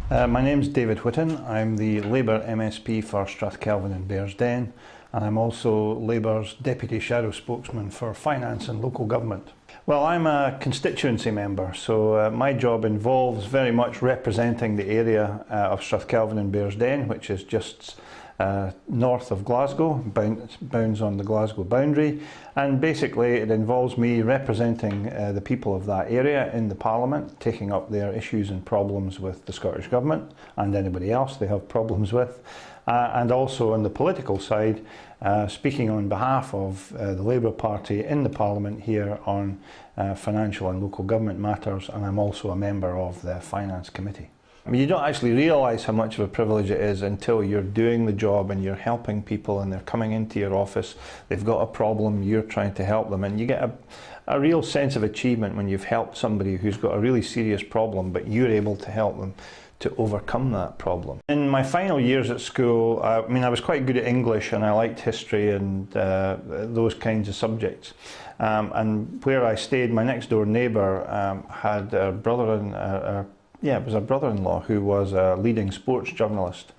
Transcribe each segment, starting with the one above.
My name's David Whitton. I'm the Labour MSP for Strathkelvin and Bearsden, and I'm also Labour's Deputy Shadow Spokesman for Finance and Local Government. Well, I'm a constituency member, so my job involves very much representing the area of Strathkelvin and Bearsden, which is just north of Glasgow, bounds on the Glasgow boundary, and basically it involves me representing the people of that area in the Parliament, taking up their issues and problems with the Scottish Government and anybody else they have problems with, and also on the political side, speaking on behalf of the Labour Party in the Parliament here on financial and local government matters, and I'm also a member of the Finance Committee. I mean, you don't actually realise how much of a privilege it is until you're doing the job and you're helping people and they're coming into your office, they've got a problem, you're trying to help them, and you get a real sense of achievement when you've helped somebody who's got a really serious problem, but you're able to help them to overcome that problem. In my final years at school, I was quite good at English and I liked history and those kinds of subjects. And where I stayed, my next door neighbour had a brother-in-law who was a leading sports journalist,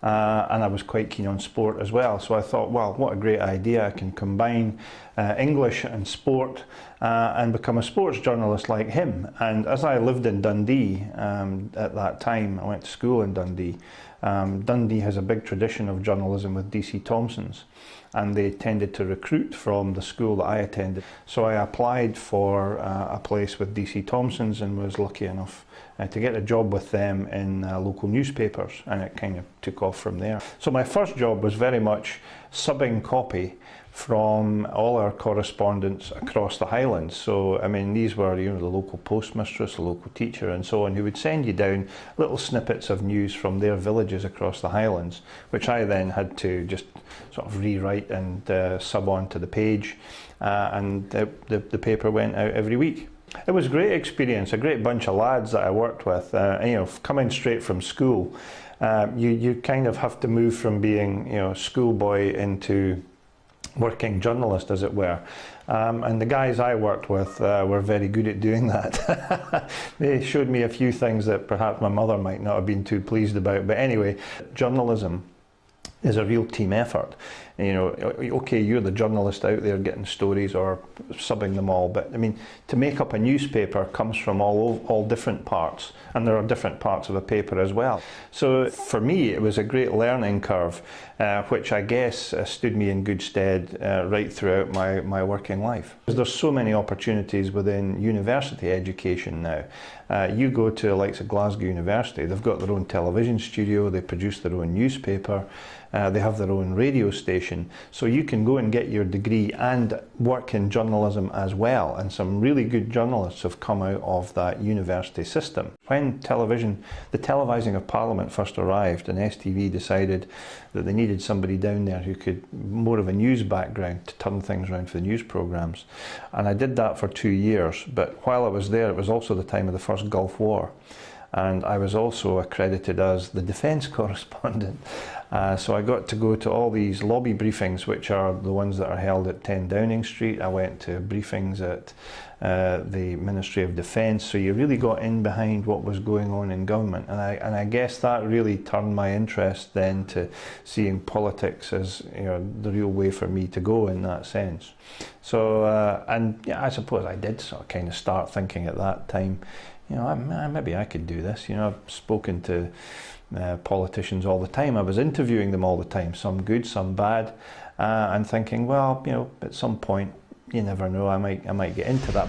and I was quite keen on sport as well, so I thought, well, what a great idea, I can combine English and sport and become a sports journalist like him. And as I lived in Dundee at that time, I went to school in Dundee. Dundee has a big tradition of journalism with DC Thomson's, and they tended to recruit from the school that I attended. So I applied for a place with DC Thomson's and was lucky enough to get a job with them in local newspapers, and it kind of took off from there. So my first job was very much subbing copy from all our correspondents across the Highlands. So, I mean, these were, the local postmistress, the local teacher and so on, who would send you down little snippets of news from their villages across the Highlands, which I then had to just sort of rewrite and sub onto the page, and the paper went out every week. It was a great experience, a great bunch of lads that I worked with. Coming straight from school, you kind of have to move from being, schoolboy into working journalist, as it were. And the guys I worked with were very good at doing that. They showed me a few things that perhaps my mother might not have been too pleased about. But anyway, journalism is a real team effort. Okay, you're the journalist out there getting stories or subbing them all, but I mean, to make up a newspaper comes from all different parts, and there are different parts of a paper as well. So for me, it was a great learning curve, which I guess stood me in good stead right throughout my working life. There's so many opportunities within university education now. You go to the likes of Glasgow University, they've got their own television studio, they produce their own newspaper, they have their own radio station, so you can go and get your degree and work in journalism as well, and some really good journalists have come out of that university system. When the televising of Parliament first arrived, and STV decided that they needed somebody down there who could more of a news background to turn things around for the news programmes, and I did that for 2 years. But while I was there, it was also the time of the first Gulf War, and I was also accredited as the defence correspondent. So I got to go to all these lobby briefings, which are the ones that are held at 10 Downing Street. I went to briefings at the Ministry of Defence, so you really got in behind what was going on in government, and I guess that really turned my interest then to seeing politics as the real way for me to go in that sense. So I suppose I did sort of kind of start thinking at that time, maybe I could do this. I've spoken to politicians all the time. I was interviewing them all the time, some good, some bad, and thinking, well, at some point, you never know, I might get into that.